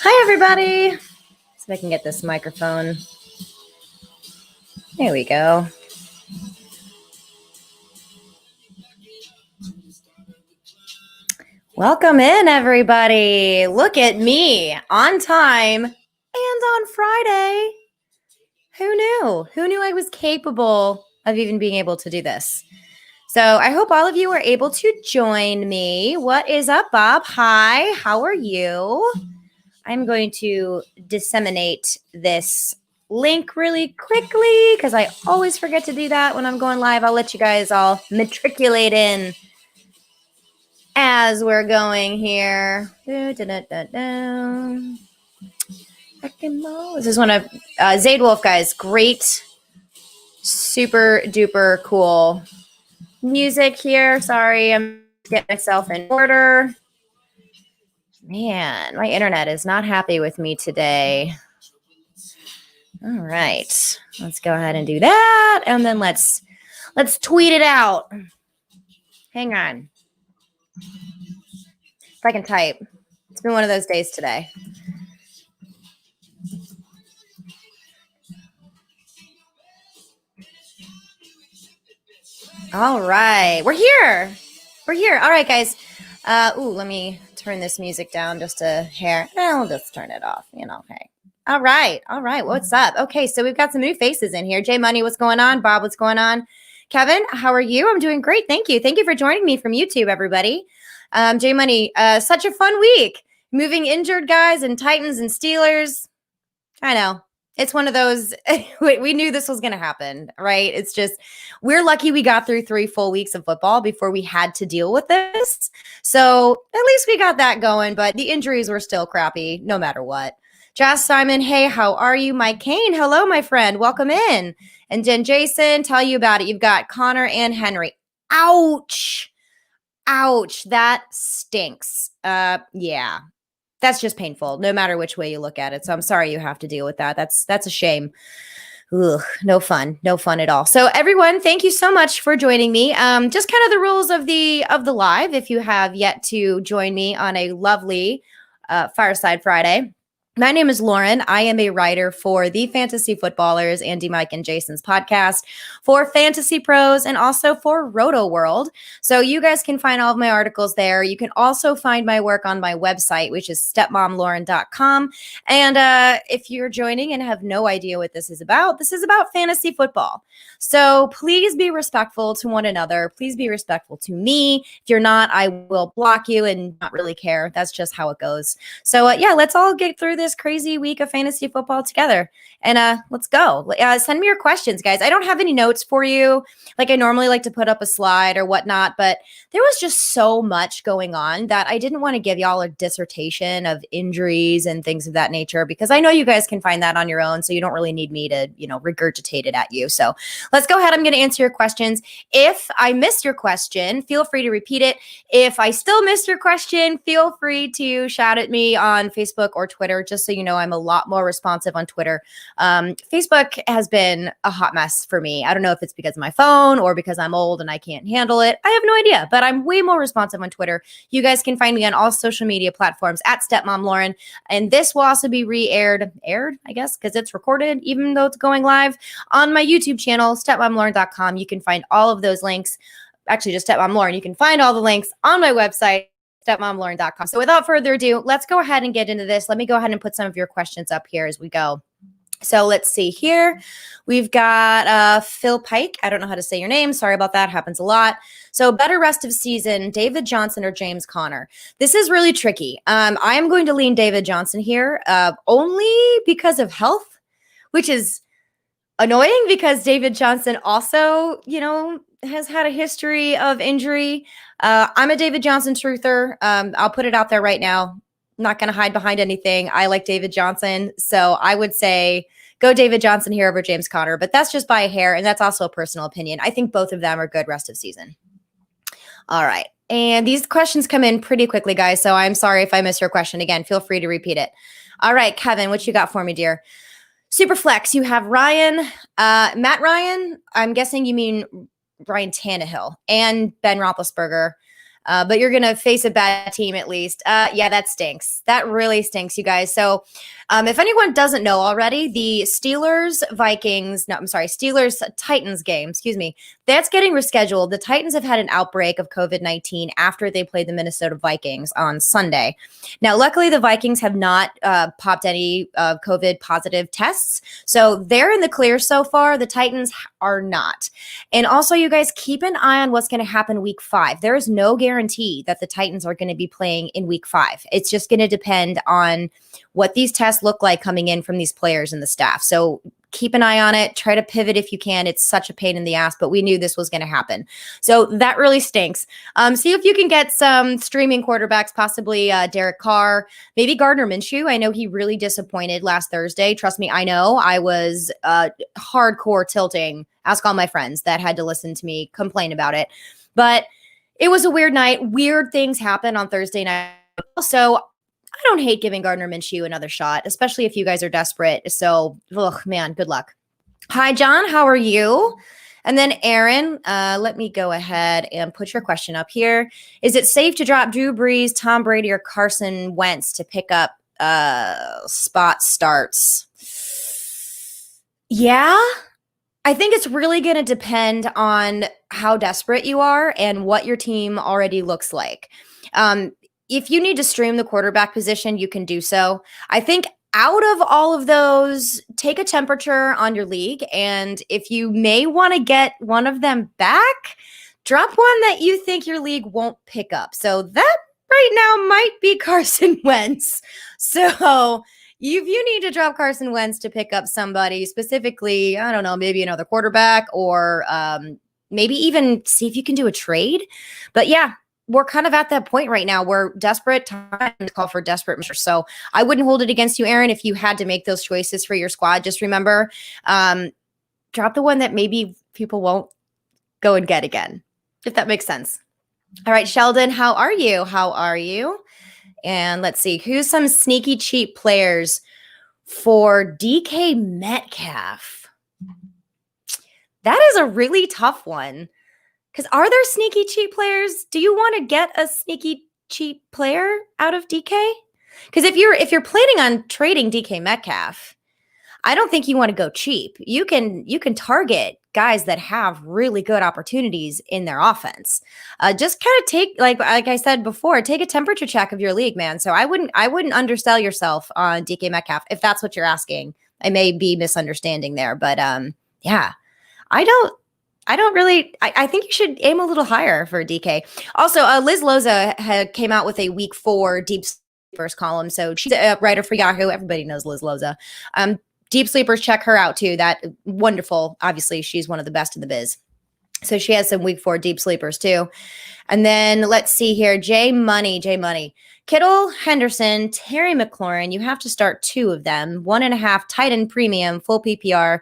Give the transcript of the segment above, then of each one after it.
Hi, everybody. See if I can get this microphone. There we go. Welcome in, everybody. Look at me on time and on Friday. Who knew? Who knew I was capable of even being able to do this? So I hope all of you are able to join me. What is up, Bob? Hi, how are you? I'm going to disseminate this link really quickly because I always forget to do that when I'm going live. I'll let you guys all matriculate in as we're going here. This is one of Zaid Wolf, guys. Great, super duper cool music here. Sorry, I'm getting myself in order. Man, my internet is not happy with me today. All right, let's go ahead and do that, and then let's tweet it out. Hang on, if I can type. It's been one of those days today. All right, we're here. We're here. All right, guys. Let me turn this music down just a hair. I'll just turn it off. Hey. All right. What's up? Okay, so we've got some new faces in here. Jay Money, what's going on? Bob, what's going on? Kevin, how are you? I'm doing great. Thank you. Thank you for joining me from YouTube, everybody. Jay Money, such a fun week. Moving injured guys and Titans and Steelers. I know. It's one of those, we knew this was going to happen, right? It's just, we're lucky we got through 3 full weeks of football before we had to deal with this. So at least we got that going, but the injuries were still crappy no matter what. Josh Simon, hey, how are you? Mike Kane, hello, my friend. Welcome in. And Jen Jason, tell you about it. You've got Connor and Henry. Ouch. That stinks. Yeah. That's just painful, no matter which way you look at it. So I'm sorry you have to deal with that. That's a shame. Ugh, no fun at all. So everyone, thank you so much for joining me. Just kind of the rules of the live. If you have yet to join me on a lovely Fireside Friday. My name is Lauren. I am a writer for the Fantasy Footballers, Andy, Mike, and Jason's podcast, for Fantasy Pros, and also for Roto World. So you guys can find all of my articles there. You can also find my work on my website, which is stepmomlauren.com. And if you're joining and have no idea what this is about fantasy football. So please be respectful to one another. Please be respectful to me. If you're not, I will block you and not really care. That's just how it goes. So yeah, let's all get through this crazy week of fantasy football together. And let's go. Send me your questions, guys. I don't have any notes for you. Like I normally like to put up a slide or whatnot, but there was just so much going on that I didn't want to give y'all a dissertation of injuries and things of that nature, because I know you guys can find that on your own. So you don't really need me to, regurgitate it at you. So let's go ahead. I'm going to answer your questions. If I missed your question, feel free to repeat it. If I still missed your question, feel free to shout at me on Facebook or Twitter. Just so you know, I'm a lot more responsive on Twitter. Facebook has been a hot mess for me. I don't know if it's because of my phone or because I'm old and I can't handle it. I have no idea, but I'm way more responsive on Twitter. You guys can find me on all social media platforms at StepMomLauren. And this will also be aired, I guess, because it's recorded, even though it's going live on my YouTube channel, stepmomlauren.com. You can find all of those links. Actually, just StepMomLauren. You can find all the links on my website, stepmomlauren.com. So without further ado, let's go ahead and get into this. Let me go ahead and put some of your questions up here as we go. So let's see here. We've got Phil Pike. I don't know how to say your name. Sorry about that. Happens a lot. So better rest of season, David Johnson or James Conner? This is really tricky. I am going to lean David Johnson here only because of health, which is annoying because David Johnson also, has had a history of injury. I'm a David Johnson truther. I'll put it out there right now. I'm not going to hide behind anything. I like David Johnson. So I would say go David Johnson here over James Conner, but that's just by a hair. And that's also a personal opinion. I think both of them are good rest of season. All right. And these questions come in pretty quickly, guys. So I'm sorry if I missed your question. Again, feel free to repeat it. All right, Kevin, what you got for me, dear? Superflex, you have Ryan, Matt Ryan. I'm guessing you mean Ryan Tannehill and Ben Roethlisberger. but you're going to face a bad team at least. Yeah, that stinks. That really stinks, you guys. So if anyone doesn't know already, the Steelers Titans game, that's getting rescheduled. The Titans have had an outbreak of COVID-19 after they played the Minnesota Vikings on Sunday. Now, luckily, the Vikings have not popped any COVID positive tests. So they're in the clear so far. The Titans are not. And also, you guys, keep an eye on what's going to happen week 5. There is no guarantee that the Titans are going to be playing in week 5. It's just going to depend on what these tests look like coming in from these players and the staff. So keep an eye on it. Try to pivot if you can. It's such a pain in the ass, but we knew this was going to happen. So that really stinks. See if you can get some streaming quarterbacks, possibly Derek Carr, maybe Gardner Minshew. I know he really disappointed last Thursday. Trust me, I know. I was hardcore tilting. Ask all my friends that had to listen to me complain about it. But it was a weird night. Weird things happen on Thursday night. So I don't hate giving Gardner Minshew another shot, especially if you guys are desperate. So, man, good luck. Hi, John. How are you? And then Aaron, let me go ahead and put your question up here. Is it safe to drop Drew Brees, Tom Brady, or Carson Wentz to pick up spot starts? Yeah. I think it's really going to depend on how desperate you are and what your team already looks like. If you need to stream the quarterback position, you can do so. I think out of all of those, take a temperature on your league. And if you may want to get one of them back, drop one that you think your league won't pick up. So that right now might be Carson Wentz. So if you need to drop Carson Wentz to pick up somebody specifically, I don't know, maybe another quarterback or maybe even see if you can do a trade. But yeah, we're kind of at that point right now where desperate times call for desperate measures. So I wouldn't hold it against you, Aaron, if you had to make those choices for your squad. Just remember, drop the one that maybe people won't go and get again, if that makes sense. All right, Sheldon, how are you? How are you? And let's see, who's some sneaky cheap players for DK Metcalf? That is a really tough one. Because are there sneaky cheap players? Do you want to get a sneaky cheap player out of DK? Because if you're planning on trading DK Metcalf, I don't think you want to go cheap. You can target guys that have really good opportunities in their offense. Just kind of take, like I said before, take a temperature check of your league, man. So I wouldn't undersell yourself on DK Metcalf if that's what you're asking. I may be misunderstanding there, but yeah, I think you should aim a little higher for DK. Also, Liz Loza came out with a week 4 deep sleepers column. So she's a writer for Yahoo. Everybody knows Liz Loza. Deep sleepers, check her out too. That wonderful. Obviously, she's one of the best in the biz. So she has some week 4 deep sleepers too. And then let's see here. J Money. Kittle, Henderson, Terry McLaurin. You have to start 2 of them. 1.5 tight end premium, full PPR.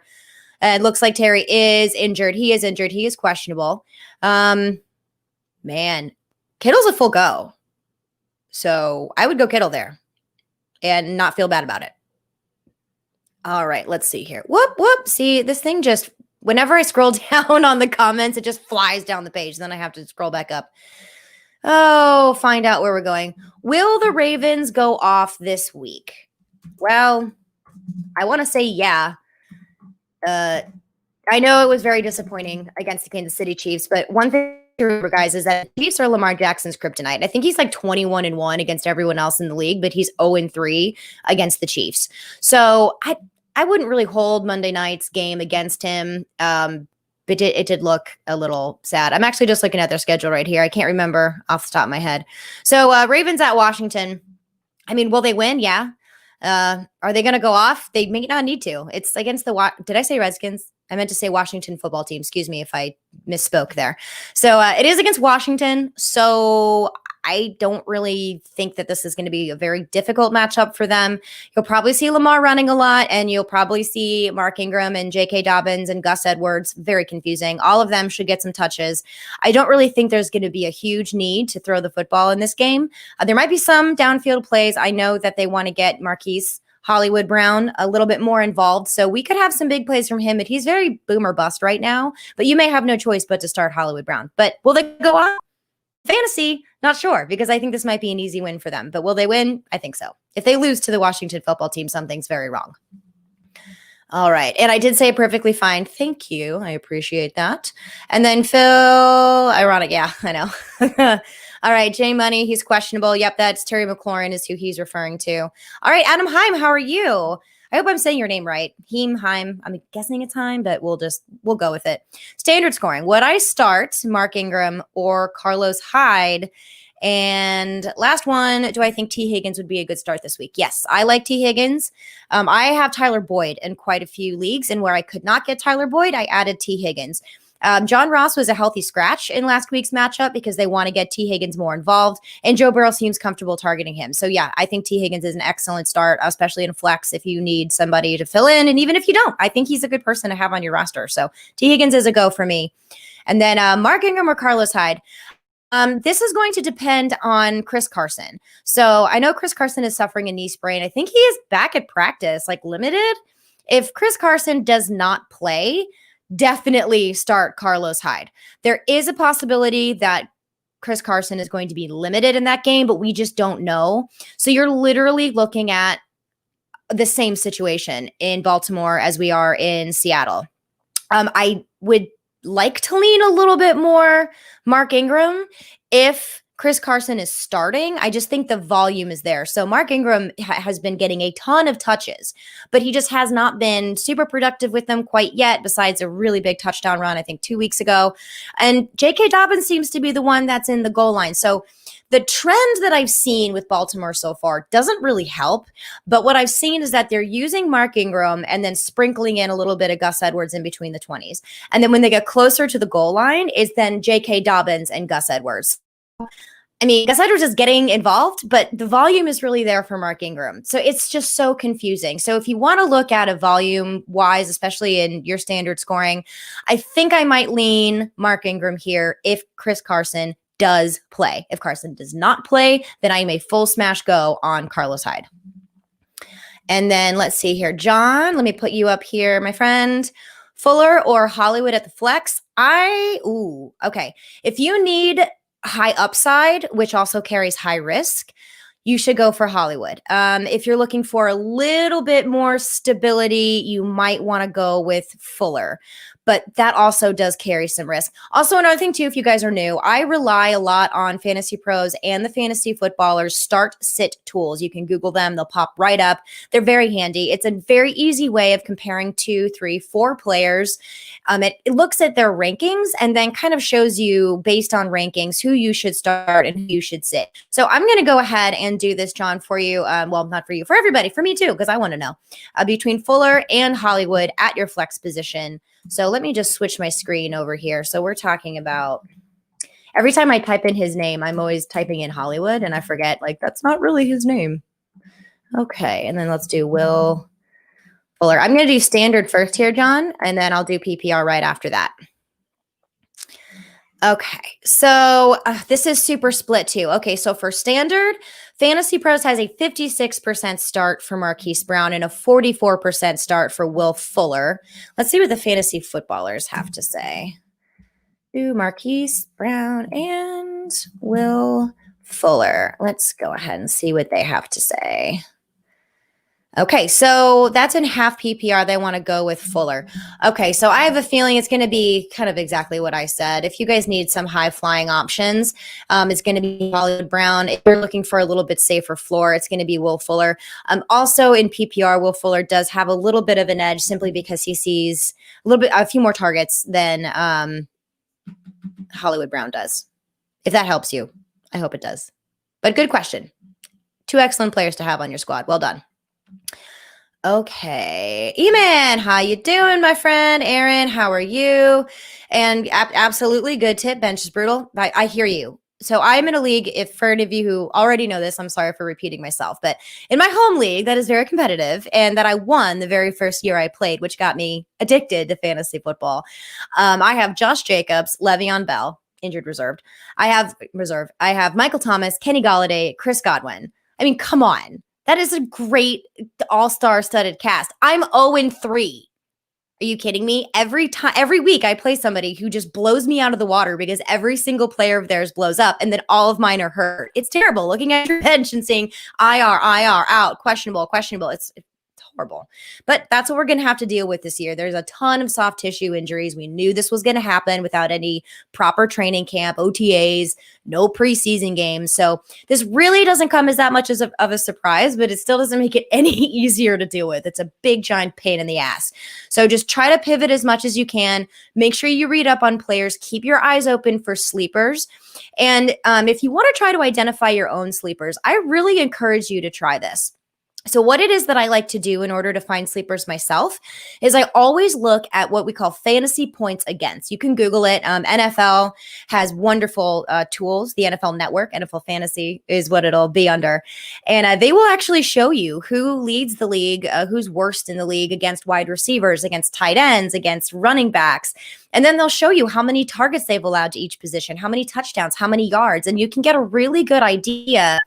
It looks like Terry is injured. He is injured. He is questionable. Man, Kittle's a full go. So I would go Kittle there and not feel bad about it. All right, let's see here. Whoop. See, this thing just, whenever I scroll down on the comments, it just flies down the page. Then I have to scroll back up. Oh, find out where we're going. Will the Ravens go off this week? Well, I want to say yeah. I know it was very disappointing against the Kansas City Chiefs, but one thing to remember, guys, is that the Chiefs are Lamar Jackson's kryptonite. I think he's like 21-1 against everyone else in the league, but he's 0-3 against the Chiefs. So I wouldn't really hold Monday night's game against him. But it did look a little sad. I'm actually just looking at their schedule right here. I can't remember off the top of my head. So Ravens at Washington. I mean, will they win? Yeah. Are they going to go off? They may not need to. It's against did I say Redskins? I meant to say Washington football team. Excuse me if I misspoke there. So it is against Washington. So I don't really think that this is going to be a very difficult matchup for them. You'll probably see Lamar running a lot, and you'll probably see Mark Ingram and J.K. Dobbins and Gus Edwards. Very confusing. All of them should get some touches. I don't really think there's going to be a huge need to throw the football in this game. There might be some downfield plays. I know that they want to get Marquise Hollywood Brown a little bit more involved. So we could have some big plays from him, but he's very boomer bust right now. But you may have no choice but to start Hollywood Brown. But will they go on? Fantasy, not sure, because I think this might be an easy win for them. But will they win? I think so. If they lose to the Washington football team, something's very wrong. All right. And I did say it perfectly fine. Thank you. I appreciate that. And then Phil, ironic. Yeah, I know. All right. J Money, he's questionable. Yep, that's Terry McLaurin is who he's referring to. All right. Adam Heim, how are you? I hope I'm saying your name right. Heim. I'm guessing it's Heim, but we'll go with it. Standard scoring. Would I start Mark Ingram or Carlos Hyde? And last one, do I think T. Higgins would be a good start this week? Yes, I like T. Higgins. I have Tyler Boyd in quite a few leagues, and where I could not get Tyler Boyd, I added T. Higgins. John Ross was a healthy scratch in last week's matchup because they want to get T. Higgins more involved, and Joe Burrow seems comfortable targeting him. So yeah, I think T. Higgins is an excellent start, especially in flex if you need somebody to fill in, and even if you don't, I think he's a good person to have on your roster. So T. Higgins is a go for me. And then Mark Ingram or Carlos Hyde. This is going to depend on Chris Carson. So I know Chris Carson is suffering a knee sprain. I think he is back at practice, like limited. If Chris Carson does not play, definitely start Carlos Hyde. There is a possibility that Chris Carson is going to be limited in that game, but we just don't know. So you're literally looking at the same situation in Baltimore as we are in Seattle. I would like to lean a little bit more Mark Ingram if Chris Carson is starting. I just think the volume is there. So Mark Ingram has been getting a ton of touches, but he just has not been super productive with them quite yet, besides a really big touchdown run, I think 2 weeks ago. And J.K. Dobbins seems to be the one that's in the goal line. So the trend that I've seen with Baltimore so far doesn't really help, but what I've seen is that they're using Mark Ingram and then sprinkling in a little bit of Gus Edwards in between the 20s. And then when they get closer to the goal line, it's then J.K. Dobbins and Gus Edwards. I mean, Gus Edwards is getting involved, but the volume is really there for Mark Ingram. So it's just so confusing. So if you want to look at a volume-wise, especially in your standard scoring, I think I might lean Mark Ingram here if Chris Carson does play. If Carson does not play, then I am a full smash go on Carlos Hyde. And then let's see here. John, let me put you up here, my friend. Fuller or Hollywood at the flex? Okay. If you need high upside, which also carries high risk, you should go for Hollywood. If you're looking for a little bit more stability, you might want to go with Fuller, but that also does carry some risk. Also, another thing too, if you guys are new, I rely a lot on Fantasy Pros and the Fantasy Footballers start sit tools. You can Google them. They'll pop right up. They're very handy. It's a very easy way of comparing 2, 3, 4 players. It looks at their rankings and then kind of shows you based on rankings who you should start and who you should sit. So I'm going to go ahead and do this, John, for you. Well, not for you, for everybody, for me too, because I want to know between Fuller and Hollywood at your flex position. So let me just switch my screen over here. So we're talking about every time I type in his name, I'm always typing in Hollywood and I forget, like, that's not really his name. Okay. And then let's do Will Fuller. I'm going to do standard first here, John, and then I'll do PPR right after that. Okay. So this is super split too. Okay. So for standard, Fantasy Pros has a 56% start for Marquise Brown and a 44% start for Will Fuller. Let's see what the Fantasy Footballers have to say. Marquise Brown and Will Fuller. Let's go ahead and see what they have to say. Okay, so that's in half PPR. They want to go with Fuller. Okay, so I have a feeling it's going to be kind of exactly what I said. If you guys need some high flying options, it's going to be Hollywood Brown. If you're looking for a little bit safer floor, it's going to be Will Fuller. Also in PPR, Will Fuller does have a little bit of an edge simply because he sees a few more targets than Hollywood Brown does. If that helps you, I hope it does. But good question. 2 excellent players to have on your squad. Well done. Okay. E-Man, how you doing, my friend? Aaron, how are you? And absolutely good tip. Bench is brutal. I hear you. So I'm in a league, if for any of you who already know this, I'm sorry for repeating myself, but in my home league that is very competitive and that I won the very first year I played, which got me addicted to fantasy football. I have Josh Jacobs, Le'Veon Bell, injured reserved. I have Michael Thomas, Kenny Golladay, Chris Godwin. I mean, come on. That is a great all-star studded cast. I'm 0-3. Are you kidding me? Every week I play somebody who just blows me out of the water because every single player of theirs blows up and then all of mine are hurt. It's terrible looking at your bench and saying IR, IR, out, questionable, questionable. It's horrible. But that's what we're going to have to deal with this year. There's a ton of soft tissue injuries. We knew this was going to happen without any proper training camp, OTAs, no preseason games. So this really doesn't come as that much of a surprise, but it still doesn't make it any easier to deal with. It's a big, giant pain in the ass. So just try to pivot as much as you can. Make sure you read up on players. Keep your eyes open for sleepers. And if you want to try to identify your own sleepers, I really encourage you to try this. So what it is that I like to do in order to find sleepers myself is I always look at what we call fantasy points against. You can Google it. NFL has wonderful tools. The NFL Network, NFL Fantasy is what it'll be under. And they will actually show you who leads the league, who's worst in the league against wide receivers, against tight ends, against running backs. And then they'll show you how many targets they've allowed to each position, how many touchdowns, how many yards. And you can get a really good idea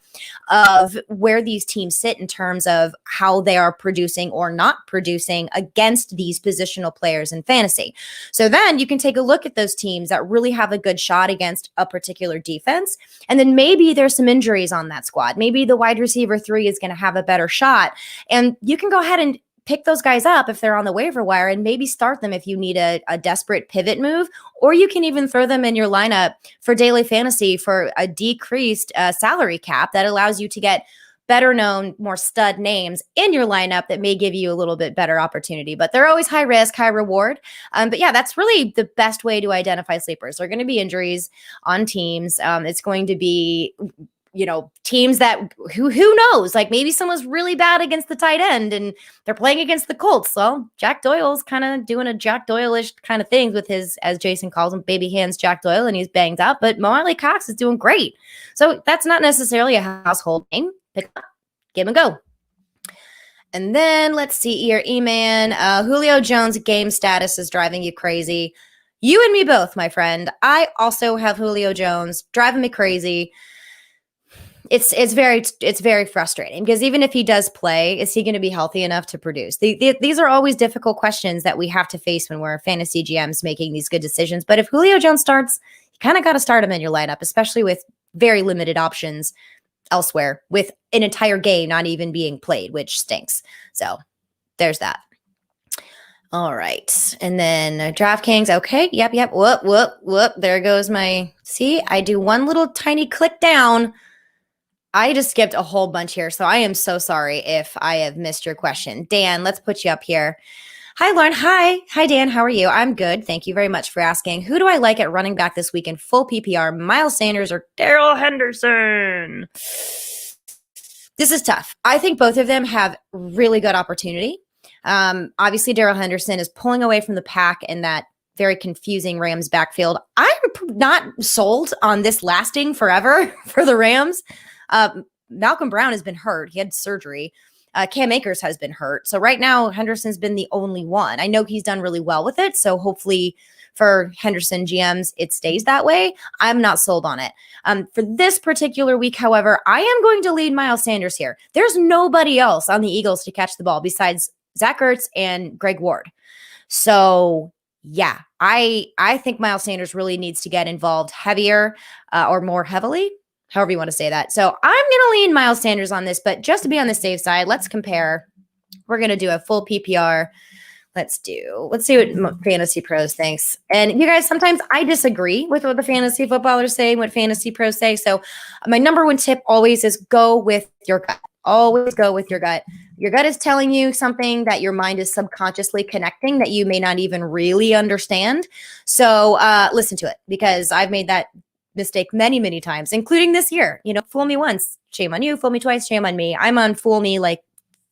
of where these teams sit in terms of how they are producing or not producing against these positional players in fantasy. So then you can take a look at those teams that really have a good shot against a particular defense. And then maybe there's some injuries on that squad. Maybe the wide receiver 3 is going to have a better shot. And you can go ahead and pick those guys up if they're on the waiver wire and maybe start them if you need a desperate pivot move, or you can even throw them in your lineup for daily fantasy for a decreased salary cap that allows you to get better known, more stud names in your lineup that may give you a little bit better opportunity. But they're always high risk, high reward. But yeah, that's really the best way to identify sleepers. There are going to be injuries on teams. It's going to be teams that who knows, like maybe someone's really bad against the tight end and they're playing against the Colts. So Jack Doyle's kind of doing a Jack Doyle-ish kind of things with his, as Jason calls him, baby hands Jack Doyle, and he's banged up, but Mo Alley Cox is doing great. So that's not necessarily a household name. Pick up, give him a go. And then let's see here, E-Man, Julio Jones game status is driving you crazy. You and me both, my friend. I also have Julio Jones driving me crazy. It's very frustrating because even if he does play, is he going to be healthy enough to produce? These are always difficult questions that we have to face when we're fantasy GMs making these good decisions. But if Julio Jones starts, you kind of got to start him in your lineup, especially with very limited options elsewhere, with an entire game not even being played, which stinks. So there's that. All right. And then DraftKings. Okay. Yep. Whoop. There goes my, see, I do one little tiny click down. I just skipped a whole bunch here, so I am so sorry if I have missed your question. Dan, let's put you up here. Hi, Lauren. Hi, Dan. How are you? I'm good. Thank you very much for asking. Who do I like at running back this week in full PPR? Miles Sanders or Darrell Henderson? This is tough. I think both of them have really good opportunity. Obviously, Darrell Henderson is pulling away from the pack in that very confusing Rams backfield. I'm not sold on this lasting forever for the Rams. Malcolm Brown has been hurt. He had surgery. Cam Akers has been hurt. So right now, Henderson's been the only one. I know he's done really well with it. So hopefully for Henderson GMs, it stays that way. I'm not sold on it. For this particular week, however, I am going to lead Miles Sanders here. There's nobody else on the Eagles to catch the ball besides Zach Ertz and Greg Ward. So yeah, I think Miles Sanders really needs to get involved heavier or more heavily, however you want to say that. So I'm going to lean Miles Sanders on this, but just to be on the safe side, let's compare. We're going to do a full PPR. Let's see what Fantasy Pros thinks. And you guys, sometimes I disagree with what the fantasy footballers say, what Fantasy Pros say. So my number one tip always is go with your gut. Always go with your gut. Your gut is telling you something that your mind is subconsciously connecting that you may not even really understand. So listen to it, because I've made that mistake many, many times, including this year. Fool me once, shame on you. Fool me twice, shame on me. I'm on fool me like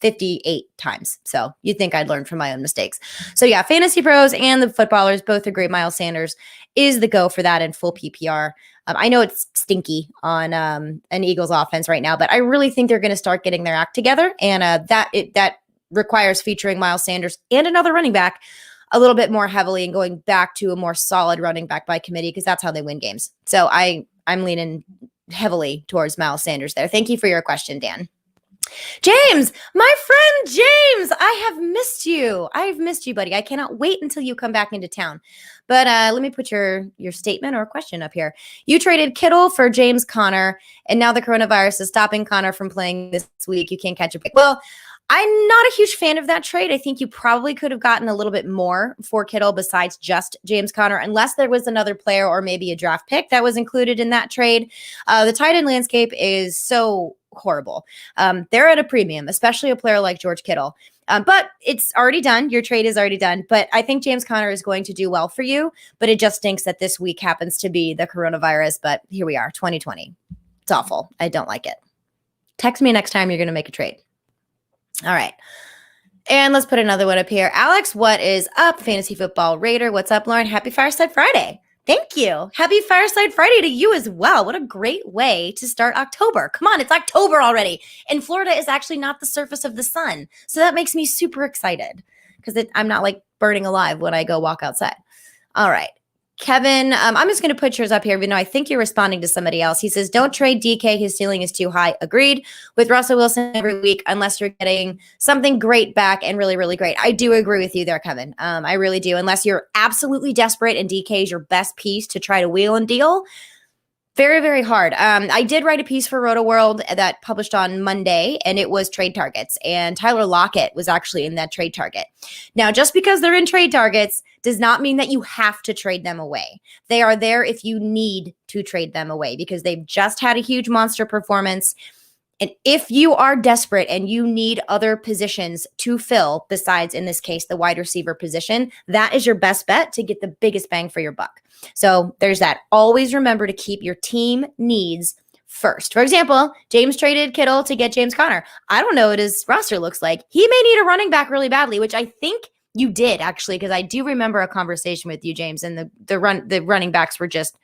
58 times. So you'd think I'd learn from my own mistakes. So yeah, Fantasy Pros and the footballers both agree Miles Sanders is the go for that in full PPR. I know it's stinky on an Eagles offense right now, but I really think they're going to start getting their act together. And that requires featuring Miles Sanders and another running back a little bit more heavily and going back to a more solid running back by committee, because that's how they win games. So I'm leaning heavily towards Miles Sanders there. Thank you for your question, Dan. James, my friend James, I have missed you. I've missed you, buddy. I cannot wait until you come back into town. But let me put your statement or question up here. You traded Kittle for James Conner, and now the coronavirus is stopping Conner from playing this week. You can't catch a break. Well, I'm not a huge fan of that trade. I think you probably could have gotten a little bit more for Kittle besides just James Conner, unless there was another player or maybe a draft pick that was included in that trade. The tight end landscape is so horrible. They're at a premium, especially a player like George Kittle. But it's already done. Your trade is already done. But I think James Conner is going to do well for you. But it just stinks that this week happens to be the coronavirus. But here we are, 2020. It's awful. I don't like it. Text me next time you're going to make a trade. All right. And let's put another one up here. Alex, what is up? Fantasy Football Raider. What's up, Lauren? Happy Fireside Friday. Thank you. Happy Fireside Friday to you as well. What a great way to start October. Come on, it's October already. And Florida is actually not the surface of the sun. So that makes me super excited because I'm not like burning alive when I go walk outside. All right. Kevin, I'm just going to put yours up here, even though I think you're responding to somebody else. He says, don't trade DK. His ceiling is too high. Agreed with Russell Wilson every week, unless you're getting something great back and really, really great. I do agree with you there, Kevin. I really do. Unless you're absolutely desperate and DK is your best piece to try to wheel and deal. Very, very hard. I did write a piece for Roto World that published on Monday, and it was trade targets. And Tyler Lockett was actually in that trade target. Now, just because they're in trade targets does not mean that you have to trade them away. They are there if you need to trade them away because they've just had a huge monster performance. And if you are desperate and you need other positions to fill, besides, in this case, the wide receiver position, that is your best bet to get the biggest bang for your buck. So there's that. Always remember to keep your team needs first. For example, James traded Kittle to get James Conner. I don't know what his roster looks like. He may need a running back really badly, which I think you did, actually, because I do remember a conversation with you, James, and the running backs were just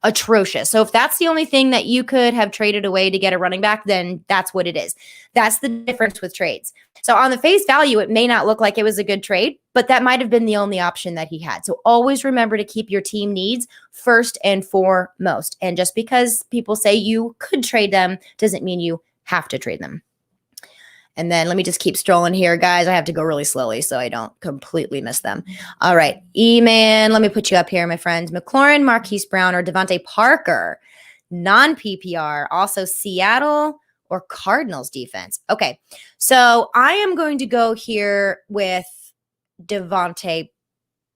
atrocious. So if that's the only thing that you could have traded away to get a running back, then that's what it is. That's the difference with trades. So on the face value, it may not look like it was a good trade, but that might have been the only option that he had. So always remember to keep your team needs first and foremost. And just because people say you could trade them doesn't mean you have to trade them. And then let me just keep strolling here, guys. I have to go really slowly so I don't completely miss them. All right. E-Man, let me put you up here, my friends. McLaurin, Marquise Brown, or Devontae Parker. Non-PPR. Also Seattle or Cardinals defense. Okay. So I am going to go here with Devontae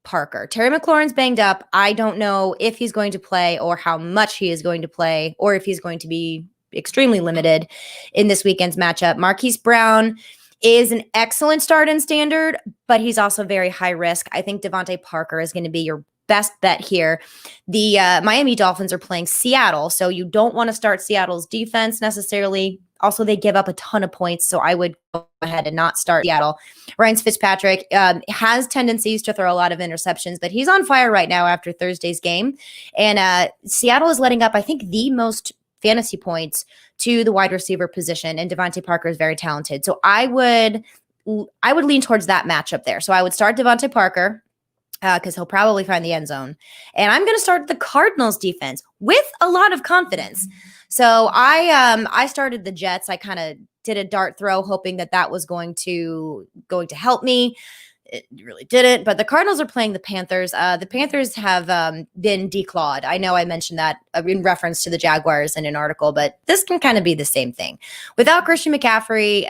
Parker. Terry McLaurin's banged up. I don't know if he's going to play or how much he is going to play or if he's going to be extremely limited in this weekend's matchup. Marquise Brown is an excellent start in standard, but he's also very high risk. I think Devontae Parker is going to be your best bet here. The Miami Dolphins are playing Seattle, so you don't want to start Seattle's defense necessarily. Also, they give up a ton of points, so I would go ahead and not start Seattle. Ryan Fitzpatrick has tendencies to throw a lot of interceptions, but he's on fire right now after Thursday's game. And Seattle is letting up, I think, the most fantasy points to the wide receiver position, and Devontae Parker is very talented. So I would lean towards that matchup there. So I would start Devontae Parker because he'll probably find the end zone. And I'm going to start the Cardinals defense with a lot of confidence. So I started the Jets. I kind of did a dart throw hoping that was going to help me. It really didn't, but the Cardinals are playing the Panthers. The Panthers have been declawed. I know I mentioned that in reference to the Jaguars in an article, but this can kind of be the same thing. Without Christian McCaffrey,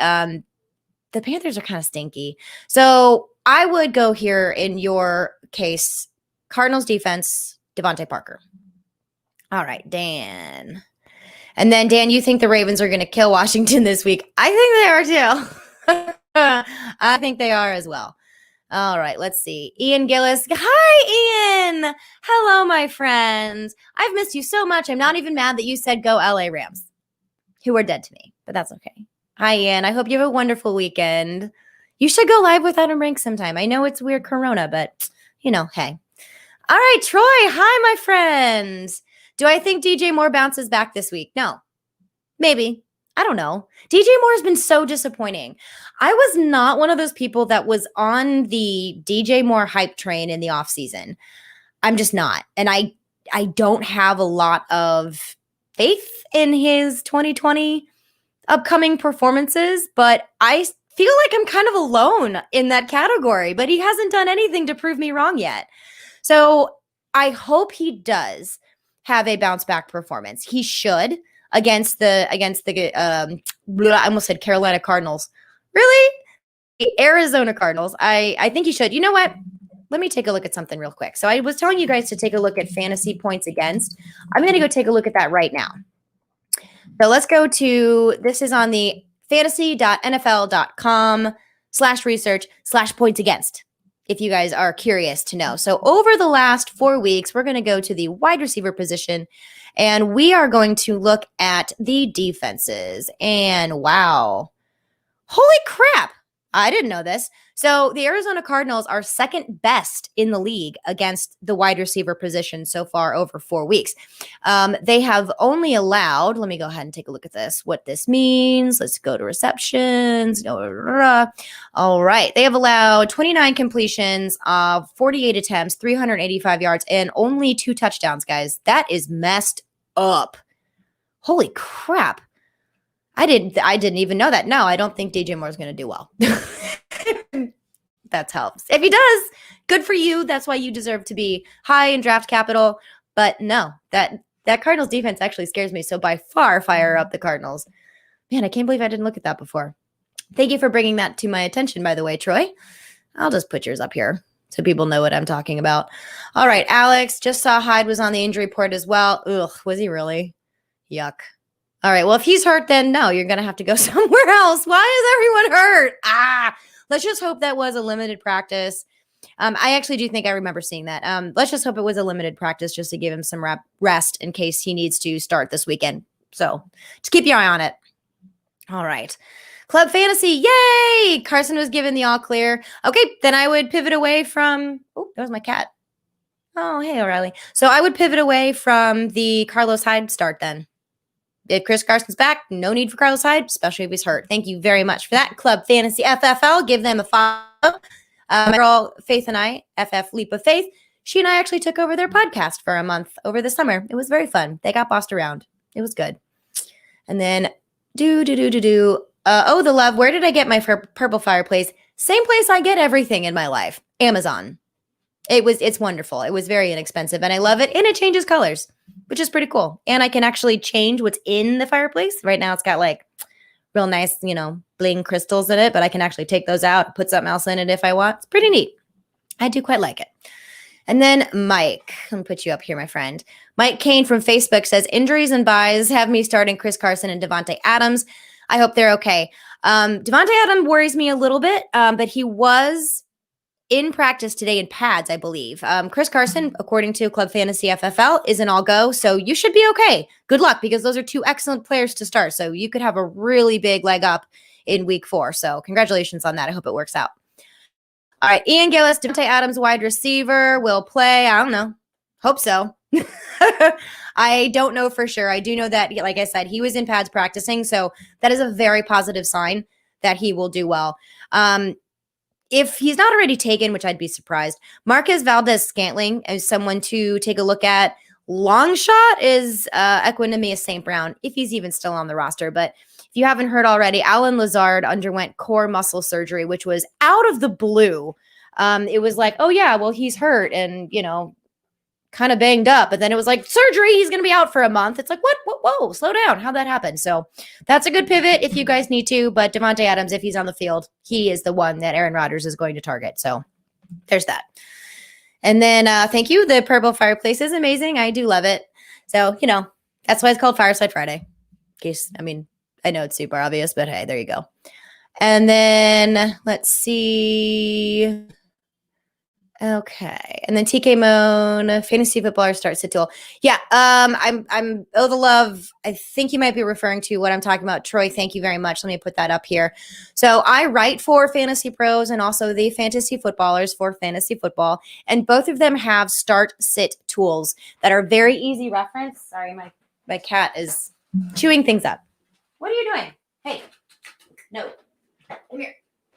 the Panthers are kind of stinky. So I would go here in your case, Cardinals defense, Devontae Parker. All right, Dan. And then, Dan, you think the Ravens are going to kill Washington this week? I think they are too. I think they are as well. All right, let's see. Ian Gillis. Hi, Ian. Hello, my friends. I've missed you so much. I'm not even mad that you said go LA Rams, who are dead to me, but that's okay. Hi, Ian. I hope you have a wonderful weekend. You should go live with Adam Rank sometime. I know it's weird corona, but, hey. All right, Troy. Hi, my friends. Do I think DJ Moore bounces back this week? No. Maybe. I don't know. DJ Moore has been so disappointing. I was not one of those people that was on the DJ Moore hype train in the offseason. I'm just not. And I don't have a lot of faith in his 2020 upcoming performances, but I feel like I'm kind of alone in that category, but he hasn't done anything to prove me wrong yet. So I hope he does have a bounce back performance. He should against the I almost said Carolina Cardinals. Really? The Arizona Cardinals. I think he should. You know what? Let me take a look at something real quick. So I was telling you guys to take a look at fantasy points against. I'm going to go take a look at that right now. So let's go to, this is on the fantasy.nfl.com/research/points against, if you guys are curious to know. So over the last 4 weeks, we're going to go to the wide receiver position, and we are going to look at the defenses. And wow, holy crap. I didn't know this. So the Arizona Cardinals are second best in the league against the wide receiver position so far over 4 weeks. They have only allowed, let me go ahead and take a look at this, what this means. Let's go to receptions. All right. They have allowed 29 completions, 48 attempts, 385 yards, and only 2 touchdowns, guys. That is messed up. Holy crap. I didn't even know that. No, I don't think DJ Moore is going to do well. That helps. If he does, good for you. That's why you deserve to be high in draft capital. But no, that Cardinals defense actually scares me. So by far, fire up the Cardinals. Man, I can't believe I didn't look at that before. Thank you for bringing that to my attention, by the way, Troy. I'll just put yours up here so people know what I'm talking about. All right, Alex, just saw Hyde was on the injury report as well. Ugh, was he really? Yuck. All right, well, if he's hurt, then no, you're going to have to go somewhere else. Why is everyone hurt? Let's just hope that was a limited practice. I actually do think I remember seeing that. Let's just hope it was a limited practice just to give him some rest in case he needs to start this weekend. So just keep your eye on it. All right. Club Fantasy, yay! Carson was given the all clear. Okay, then I would pivot away from, oh, that was my cat. Oh, hey, O'Reilly. So I would pivot away from the Carlos Hyde start then. If Chris Carson's back, no need for Carlos Hyde, especially if he's hurt. Thank you very much for that. Club Fantasy FFL, give them a follow. My girl Faith and I, FF Leap of Faith, she and I actually took over their podcast for a month over the summer. It was very fun. They got bossed around. It was good. And then the love. Where did I get my purple fireplace? Same place I get everything in my life. Amazon. It's wonderful. It was very inexpensive and I love it. And it changes colors, which is pretty cool. And I can actually change what's in the fireplace. Right now it's got like real nice, bling crystals in it, but I can actually take those out, put something else in it if I want. It's pretty neat. I do quite like it. And then Mike, let me put you up here, my friend. Mike Kane from Facebook says, injuries and buys have me starting Chris Carson and Devontae Adams. I hope they're okay. Devontae Adams worries me a little bit, but he was in practice today in pads, I believe. Chris Carson, according to Club Fantasy FFL, is an all-go, so you should be okay. Good luck, because those are 2 excellent players to start, so you could have a really big leg up in week 4. So congratulations on that. I hope it works out. All right, Ian Gillis, Devontae Adams, wide receiver, will play. I don't know. Hope so. I don't know for sure. I do know that, like I said, he was in pads practicing, so that is a very positive sign that he will do well. If he's not already taken, which I'd be surprised, Marquez Valdez-Scantling is someone to take a look at. Long shot is Equanimeous St. Brown, if he's even still on the roster. But if you haven't heard already, Alan Lazard underwent core muscle surgery, which was out of the blue. It was like, oh, yeah, well, he's hurt and, kind of banged up. But then it was like, surgery, he's going to be out for a month. It's like, what? Whoa, slow down. How'd that happen? So that's a good pivot if you guys need to. But Devontae Adams, if he's on the field, he is the one that Aaron Rodgers is going to target. So there's that. And then thank you. The purple fireplace is amazing. I do love it. So, that's why it's called Fireside Friday. In case, I know it's super obvious, but hey, there you go. And then let's see. Okay. And then TK Moan, fantasy footballer starts at tool. Yeah. I'm the love. I think you might be referring to what I'm talking about. Troy, thank you very much. Let me put that up here. So I write for Fantasy Pros and also the fantasy footballers for fantasy football. And both of them have start sit tools that are very easy reference. Sorry, my cat is chewing things up. What are you doing? Hey, no, come here.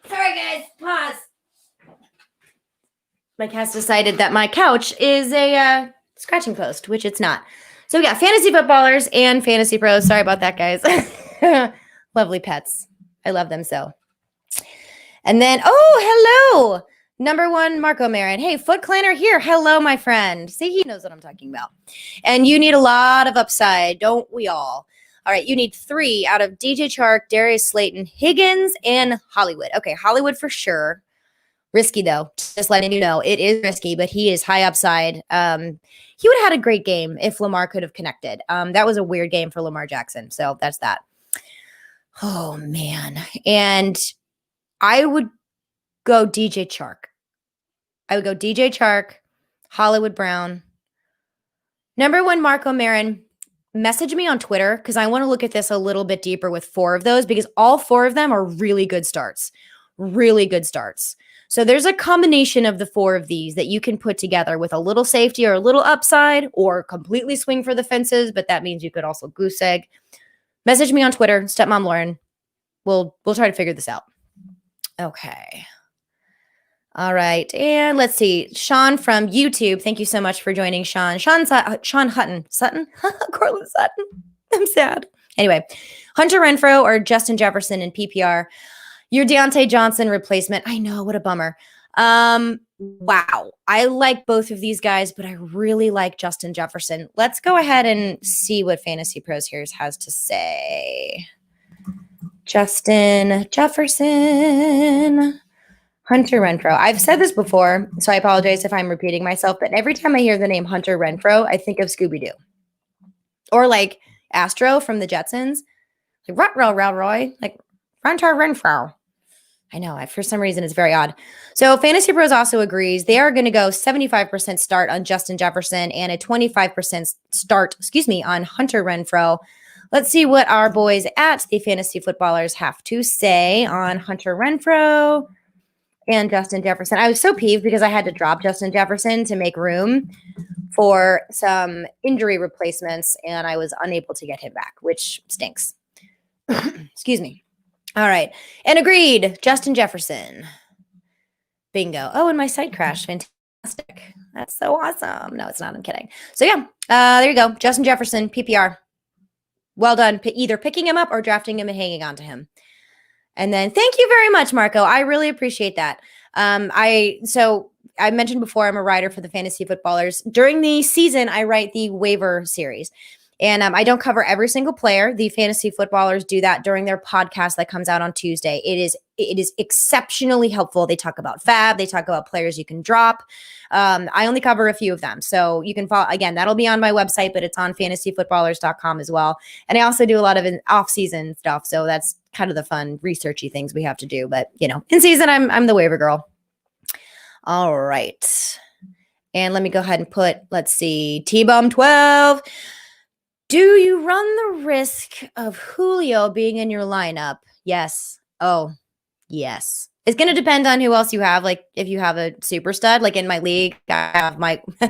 Sorry guys, pause. My cat's decided that my couch is a scratching post, which it's not. So we got fantasy footballers and fantasy pros. Sorry about that, guys. Lovely pets. I love them so. And then, hello. Number one, Marco Marin. Hey, Foot Clanner here. Hello, my friend. See, he knows what I'm talking about. And you need a lot of upside, don't we all? All right, you need 3 out of DJ Chark, Darius Slayton, Higgins, and Hollywood. Okay, Hollywood for sure. Risky, though. Just letting you know, it is risky, but he is high upside. He would have had a great game if Lamar could have connected. That was a weird game for Lamar Jackson, so that's that. Oh, man. And I would go DJ Chark. I would go DJ Chark, Hollywood Brown. Number one, Marco Marin. Message me on Twitter because I want to look at this a little bit deeper with 4 of those because all 4 of them are really good starts. Really good starts. So there's a combination of the 4 of these that you can put together with a little safety or a little upside or completely swing for the fences, but that means you could also goose egg. Message me on Twitter, Stepmom Lauren. We'll try to figure this out. Okay. All right. And let's see. Sean from YouTube. Thank you so much for joining, Sean. Sean Hutton. Sutton? Cortland Sutton. I'm sad. Anyway, Hunter Renfrow or Justin Jefferson in PPR. Your Deontay Johnson replacement. I know. What a bummer. Wow. I like both of these guys, but I really like Justin Jefferson. Let's go ahead and see what Fantasy Pros here has to say. Justin Jefferson. Hunter Renfrow. I've said this before, so I apologize if I'm repeating myself, but every time I hear the name Hunter Renfrow, I think of Scooby-Doo. Or like Astro from the Jetsons. Like Ruh-Roh, Roy. Like Hunter Renfrow. I know, for some reason it's very odd. So Fantasy Pros also agrees they are going to go 75% start on Justin Jefferson and a 25% start, on Hunter Renfrow. Let's see what our boys at the Fantasy Footballers have to say on Hunter Renfrow and Justin Jefferson. I was so peeved because I had to drop Justin Jefferson to make room for some injury replacements, and I was unable to get him back, which stinks. Excuse me. All right. And agreed, Justin Jefferson. Bingo. Oh, and my site crashed. Fantastic. That's so awesome. No, it's not. I'm kidding. So, yeah, there you go. Justin Jefferson, PPR. Well done. Either picking him up or drafting him and hanging on to him. And then thank you very much, Marco. I really appreciate that. I mentioned before, I'm a writer for the Fantasy Footballers. During the season, I write the waiver series. And I don't cover every single player. The Fantasy Footballers do that during their podcast that comes out on Tuesday. It is exceptionally helpful. They talk about fab. They talk about players you can drop. I only cover a few of them. So you can follow, again, that'll be on my website, but it's on fantasyfootballers.com as well. And I also do a lot of off-season stuff. So that's kind of the fun researchy things we have to do. But, in season, I'm the waiver girl. All right. And let me go ahead and put, let's see, T-Bum 12. Do you run the risk of Julio being in your lineup? Yes. Oh, yes. It's going to depend on who else you have. Like if you have a super stud, like in my league, I have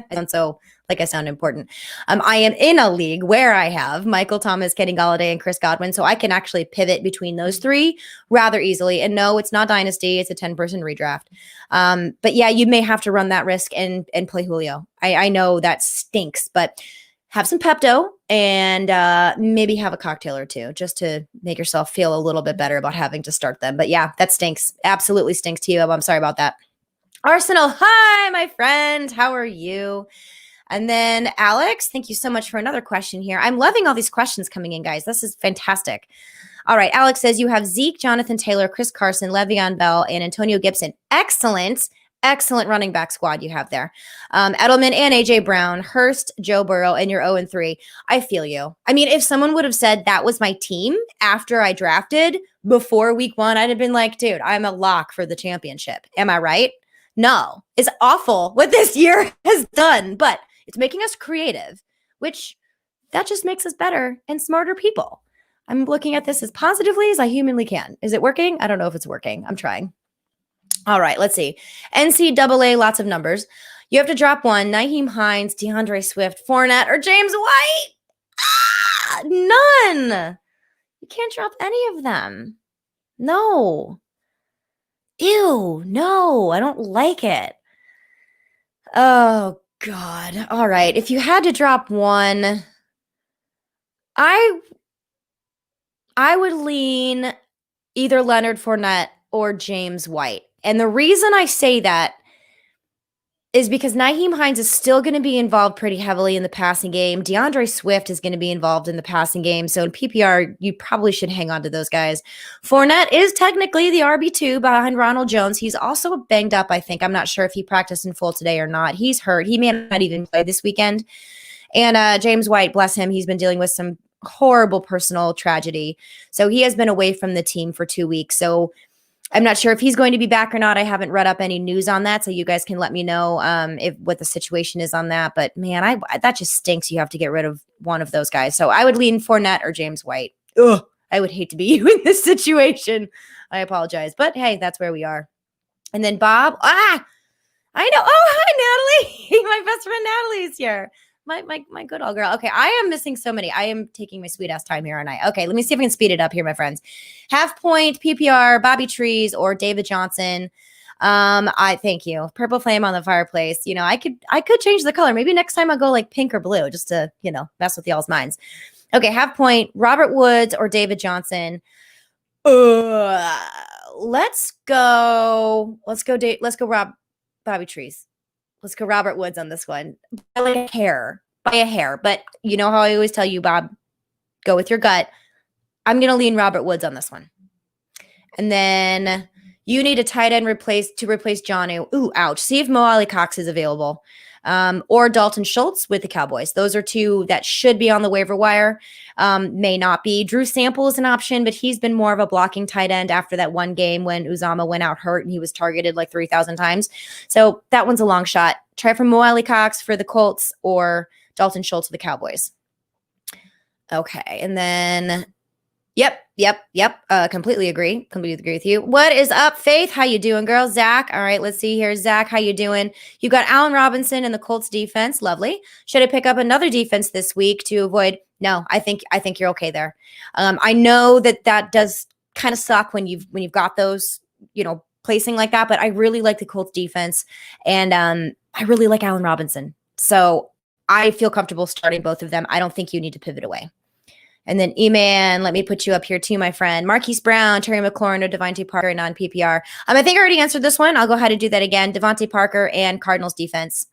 and so like I sound important. I am in a league where I have Michael Thomas, Kenny Golladay, and Chris Godwin. So I can actually pivot between those 3 rather easily. And no, it's not dynasty. It's a 10-person redraft. But yeah, you may have to run that risk and play Julio. I know that stinks, but have some Pepto and maybe have a cocktail or 2 just to make yourself feel a little bit better about having to start them. But yeah, that stinks. Absolutely stinks to you. I'm sorry about that. Arsenal, hi, my friend. How are you? And then Alex, thank you so much for another question here. I'm loving all these questions coming in, guys. This is fantastic. All right. Alex says you have Zeke, Jonathan Taylor, Chris Carson, Le'Veon Bell, and Antonio Gibson. Excellent. Excellent running back squad you have there. Edelman and AJ Brown, Hurst, Joe Burrow, and you're 0-3. I feel you. I mean, if someone would have said that was my team after I drafted before week 1, I'd have been like, dude, I'm a lock for the championship. Am I right? No. It's awful what this year has done, but it's making us creative, which that just makes us better and smarter people. I'm looking at this as positively as I humanly can. Is it working? I don't know if it's working. I'm trying. All right, let's see. NCAA, lots of numbers. You have to drop one. Nyheim Hines, DeAndre Swift, Fournette, or James White. None. You can't drop any of them. No. Ew, no, I don't like it. Oh, God. All right, if you had to drop one, I I would lean either Leonard Fournette or James White. And the reason I say that is because Nyheim Hines is still going to be involved pretty heavily in the passing game. DeAndre Swift is going to be involved in the passing game. So in PPR, you probably should hang on to those guys. Fournette is technically the RB2 behind Ronald Jones. He's also banged up, I think. I'm not sure if he practiced in full today or not. He's hurt. He may not even play this weekend. And James White, bless him, he's been dealing with some horrible personal tragedy. So he has been away from the team for 2 weeks. So I'm not sure if he's going to be back or not. I haven't read up any news on that, so you guys can let me know if what the situation is on that. But man, that just stinks. You have to get rid of one of those guys. So I would lean Fournette or James White. Ugh, I would hate to be you in this situation. I apologize, but hey, that's where we are. And then Bob, I know. Oh, hi, Natalie. My best friend Natalie's here. My good old girl. Okay, I am missing so many. I am taking my sweet ass time here, aren't I? Okay, let me see if I can speed it up here, my friends. Half point, PPR, Bobby Trees, or David Johnson. I thank you. Purple flame on the fireplace. You know, I could change the color. Maybe next time I'll go like pink or blue just to, mess with y'all's minds. Okay, half point, Robert Woods or David Johnson. Let's go Bobby Trees. Let's go Robert Woods on this one. By a hair. But you know how I always tell you, Bob, go with your gut. I'm going to lean Robert Woods on this one. And then you need a tight end to replace Jonnu. Ooh, ouch. See if Mo Ali Cox is available. Or Dalton Schultz with the Cowboys. Those are two that should be on the waiver wire. May not be. Drew Sample is an option, but he's been more of a blocking tight end after that one game when Uzama went out hurt and he was targeted like 3,000 times. So that one's a long shot. Try for Mo Ali Cox for the Colts or Dalton Schultz for the Cowboys. Okay, and then Yep. Completely agree with you. What is up, Faith? How you doing, girl? Zach. All right, let's see here. Zach, how you doing? You got Allen Robinson and the Colts defense. Lovely. Should I pick up another defense this week to avoid? No, I think you're okay there. I know that does kind of suck when you've got those, placing like that, but I really like the Colts defense and I really like Allen Robinson. So I feel comfortable starting both of them. I don't think you need to pivot away. And then E-Man, let me put you up here too, my friend. Marquise Brown, Terry McLaurin, or Devontae Parker, non-PPR. I think I already answered this one. I'll go ahead and do that again. Devontae Parker and Cardinals defense.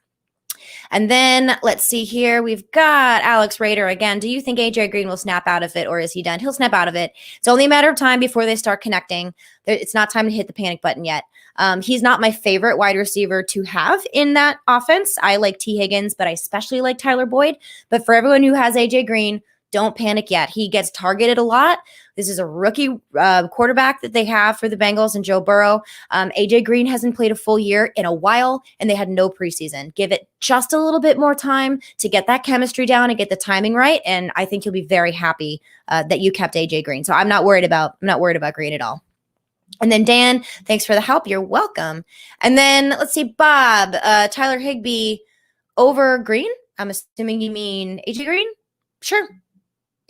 And then let's see here. We've got Alex Rader again. Do you think AJ Green will snap out of it or is he done? He'll snap out of it. It's only a matter of time before they start connecting. It's not time to hit the panic button yet. He's not my favorite wide receiver to have in that offense. I like T. Higgins, but I especially like Tyler Boyd. But for everyone who has AJ Green, don't panic yet. He gets targeted a lot. This is a rookie quarterback that they have for the Bengals and Joe Burrow. AJ Green hasn't played a full year in a while, and they had no preseason. Give it just a little bit more time to get that chemistry down and get the timing right, and I think you'll be very happy that you kept AJ Green. So I'm not worried about Green at all. And then Dan, thanks for the help. You're welcome. And then let's see, Bob, Tyler Higbee over Green. I'm assuming you mean AJ Green. Sure.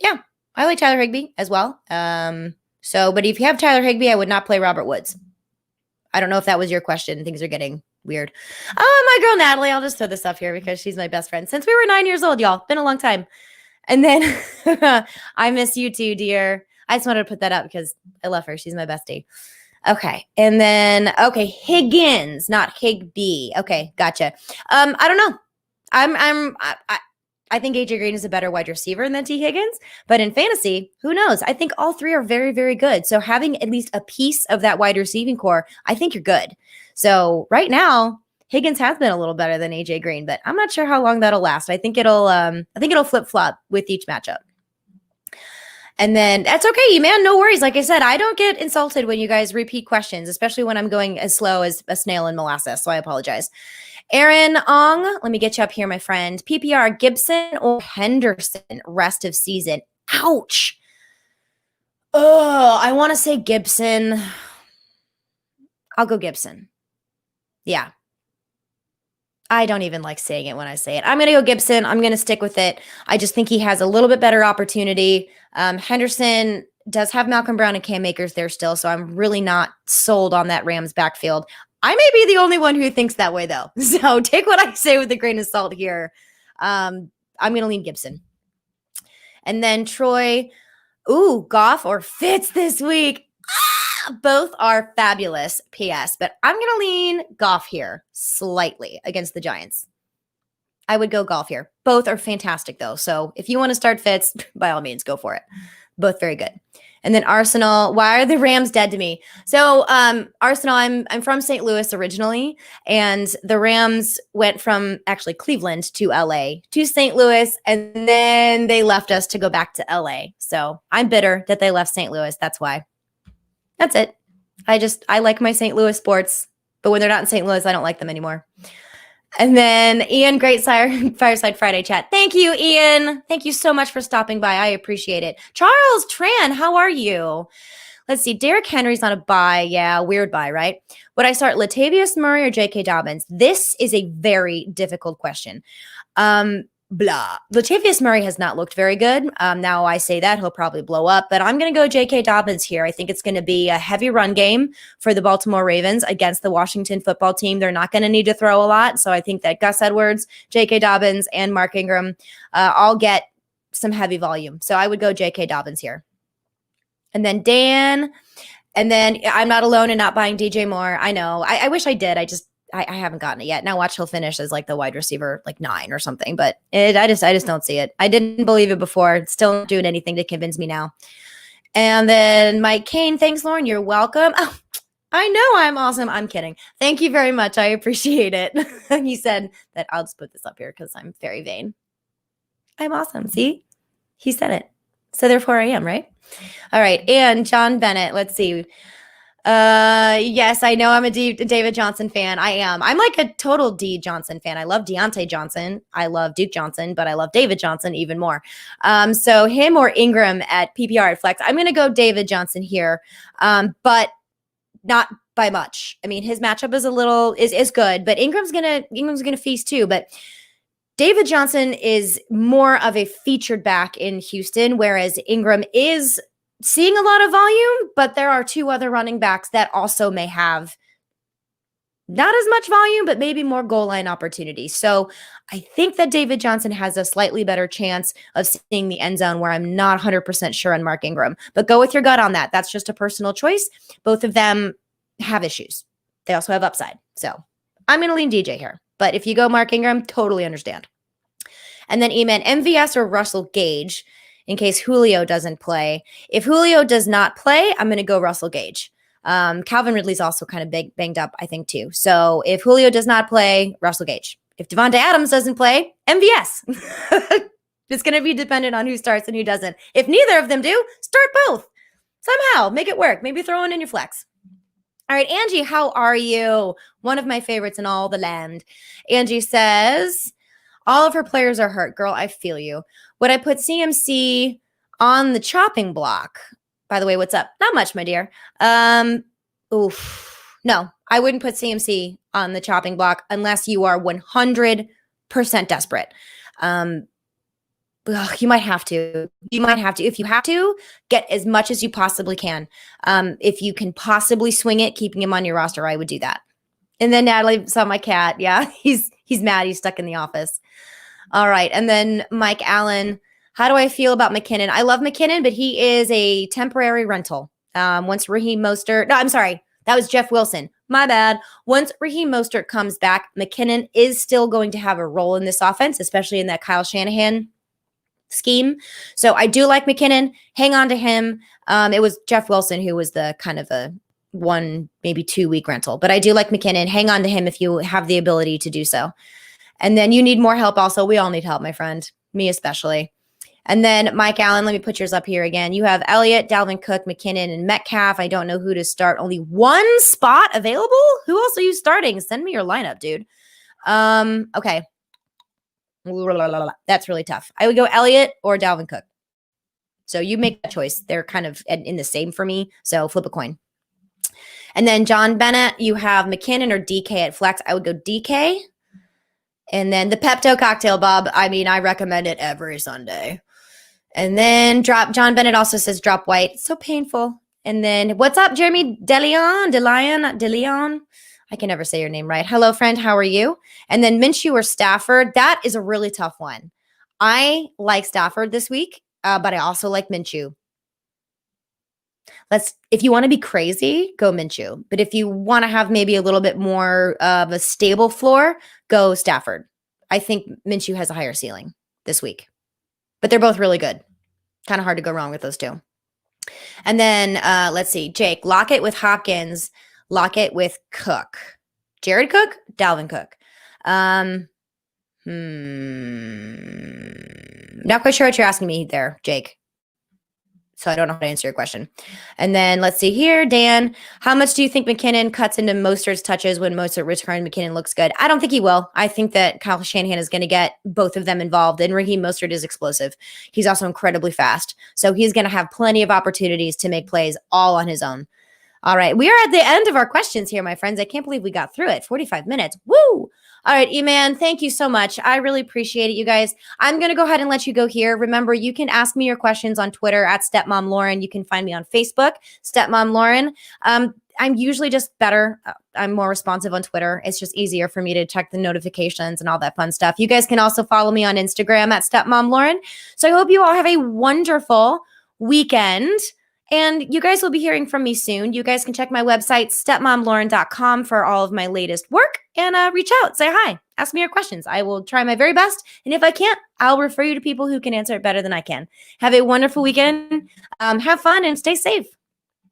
Yeah, I like Tyler Higbee as well. But if you have Tyler Higbee, I would not play Robert Woods. I don't know if that was your question. Things are getting weird. Oh, my girl Natalie. I'll just throw this up here because she's my best friend since we were 9 years old, y'all. Been a long time. And then I miss you too, dear. I just wanted to put that up because I love her. She's my bestie. Okay. And then, Higgins, not Higbee. Okay, gotcha. I don't know. I think AJ Green is a better wide receiver than T. Higgins, but in fantasy, who knows? I think all three are very, very good. So having at least a piece of that wide receiving core, I think you're good. So right now, Higgins has been a little better than AJ Green, but I'm not sure how long that'll last. I think it'll flip flop with each matchup. And then that's okay, man. No worries. Like I said, I don't get insulted when you guys repeat questions, especially when I'm going as slow as a snail in molasses. So I apologize. Aaron Ong, let me get you up here, my friend. PPR, Gibson or Henderson rest of season? Ouch. Oh, I want to say Gibson. I'll go Gibson. Yeah. I don't even like saying it when I say it. I'm going to go Gibson. I'm going to stick with it. I just think he has a little bit better opportunity. Henderson does have Malcolm Brown and Cam Akers there still, so I'm really not sold on that Rams backfield. I may be the only one who thinks that way, though. So take what I say with a grain of salt here. I'm going to lean Gibson. And then Troy, Ooh, Goff or Fitz this week. Both are fabulous, PS, but I'm going to lean Goff here slightly against the Giants. I would go Goff here. Both are fantastic, though. So if you want to start Fitz, by all means, go for it. Both very good. And then Arsenal, why are the Rams dead to me? So Arsenal, I'm from St. Louis originally, and the Rams went from actually Cleveland to LA to St. Louis, and then they left us to go back to LA. So I'm bitter that they left St. Louis. That's why. That's it. I like my St. Louis sports, but when they're not in St. Louis, I don't like them anymore. And then Ian, great Fireside Friday chat. Thank you, Ian. Thank you so much for stopping by. I appreciate it. Charles Tran, how are you? Let's see. Derrick Henry's on a bye. Yeah, weird bye, right? Would I start Latavius Murray or J.K. Dobbins? This is a very difficult question. Latavius Murray has not looked very good. Now I say that, he'll probably blow up, but I'm going to go J.K. Dobbins here. I think it's going to be a heavy run game for the Baltimore Ravens against the Washington football team. They're not going to need to throw a lot, so I think that Gus Edwards, J.K. Dobbins, and Mark Ingram all get some heavy volume. So I would go J.K. Dobbins here. And then Dan, and then I'm not alone in not buying DJ Moore. I know. I wish I did. I haven't gotten it yet. Now watch, he'll finish as like the wide receiver, like 9 or something. But I just don't see it. I didn't believe it before. It's still not doing anything to convince me now. And then Mike Kane, thanks, Lauren. You're welcome. Oh, I know I'm awesome. I'm kidding. Thank you very much. I appreciate it. He said that I'll just put this up here because I'm very vain. I'm awesome. See, he said it. So therefore I am, right? All right. And John Bennett, let's see. Yes, I know I'm a David Johnson fan. I am. I'm like a total D Johnson fan. I love Deontay Johnson. I love Duke Johnson, but I love David Johnson even more. So him or Ingram at PPR at flex. I'm going to go David Johnson here. But not by much. I mean, his matchup is good, but Ingram's going to feast too, but David Johnson is more of a featured back in Houston, whereas Ingram is seeing a lot of volume, but there are 2 other running backs that also may have not as much volume, but maybe more goal line opportunities. So I think that David Johnson has a slightly better chance of seeing the end zone, where I'm not 100% sure on Mark Ingram. But go with your gut on that. That's just a personal choice. Both of them have issues. They also have upside. So I'm going to lean DJ here. But if you go Mark Ingram, totally understand. And then Eman, MVS or Russell Gage in case Julio doesn't play. If Julio does not play, I'm going to go Russell Gage. Calvin Ridley's also kind of banged up, I think, too. So if Julio does not play, Russell Gage. If Devontae Adams doesn't play, MVS. It's going to be dependent on who starts and who doesn't. If neither of them do, start both. Somehow, make it work. Maybe throw in your flex. All right, Angie, how are you? One of my favorites in all the land. Angie says, all of her players are hurt. Girl, I feel you. Would I put CMC on the chopping block? By the way, what's up? Not much, my dear. No, I wouldn't put CMC on the chopping block unless you are 100% desperate. You might have to. If you have to, get as much as you possibly can. If you can possibly swing it, keeping him on your roster, I would do that. And then Natalie saw my cat. Yeah, he's mad. He's stuck in the office. All right. And then Mike Allen, how do I feel about McKinnon? I love McKinnon, but he is a temporary rental. Once Raheem Mostert, no, I'm sorry. That was Jeff Wilson. My bad. Once Raheem Mostert comes back, McKinnon is still going to have a role in this offense, especially in that Kyle Shanahan scheme. So I do like McKinnon. Hang on to him. It was Jeff Wilson who was the kind of a 1, maybe 2 week rental, but I do like McKinnon. Hang on to him if you have the ability to do so. And then you need more help also. We all need help, my friend. Me especially. And then Mike Allen, let me put yours up here again. You have Elliott, Dalvin Cook, McKinnon, and Metcalf. I don't know who to start. Only 1 spot available? Who else are you starting? Send me your lineup, dude. Okay. That's really tough. I would go Elliott or Dalvin Cook. So you make that choice. They're kind of in the same for me. So flip a coin. And then John Bennett, you have McKinnon or DK at flex. I would go DK. And then the Pepto cocktail, Bob. I mean, I recommend it every Sunday. And then John Bennett also says drop White. It's so painful. And then what's up, Jeremy DeLeon? I can never say your name right. Hello, friend. How are you? And then Minshew or Stafford. That is a really tough one. I like Stafford this week, but I also like Minshew. If you want to be crazy, go Minshew. But if you want to have maybe a little bit more of a stable floor, go Stafford. I think Minshew has a higher ceiling this week. But they're both really good. Kind of hard to go wrong with those two. And then let's see, Jake, Lockett with Hopkins, Lockett with Cook. Jared Cook, Dalvin Cook. Not quite sure what you're asking me there, Jake. So I don't know how to answer your question. And then let's see here, Dan, how much do you think McKinnon cuts into Mostert's touches when Mostert returns? McKinnon looks good. I don't think he will. I think that Kyle Shanahan is going to get both of them involved, and Raheem Mostert is explosive. He's also incredibly fast. So he's going to have plenty of opportunities to make plays all on his own. All right. We are at the end of our questions here, my friends. I can't believe we got through it. 45 minutes. Woo! All right, E-Man, thank you so much. I really appreciate it, you guys. I'm going to go ahead and let you go here. Remember, you can ask me your questions on Twitter at Stepmom Lauren. You can find me on Facebook, Stepmom Lauren. I'm usually just better. I'm more responsive on Twitter. It's just easier for me to check the notifications and all that fun stuff. You guys can also follow me on Instagram at Stepmom Lauren. So I hope you all have a wonderful weekend. And you guys will be hearing from me soon. You guys can check my website, stepmomlauren.com, for all of my latest work, and reach out, say hi, ask me your questions. I will try my very best. And if I can't, I'll refer you to people who can answer it better than I can. Have a wonderful weekend. Have fun and stay safe.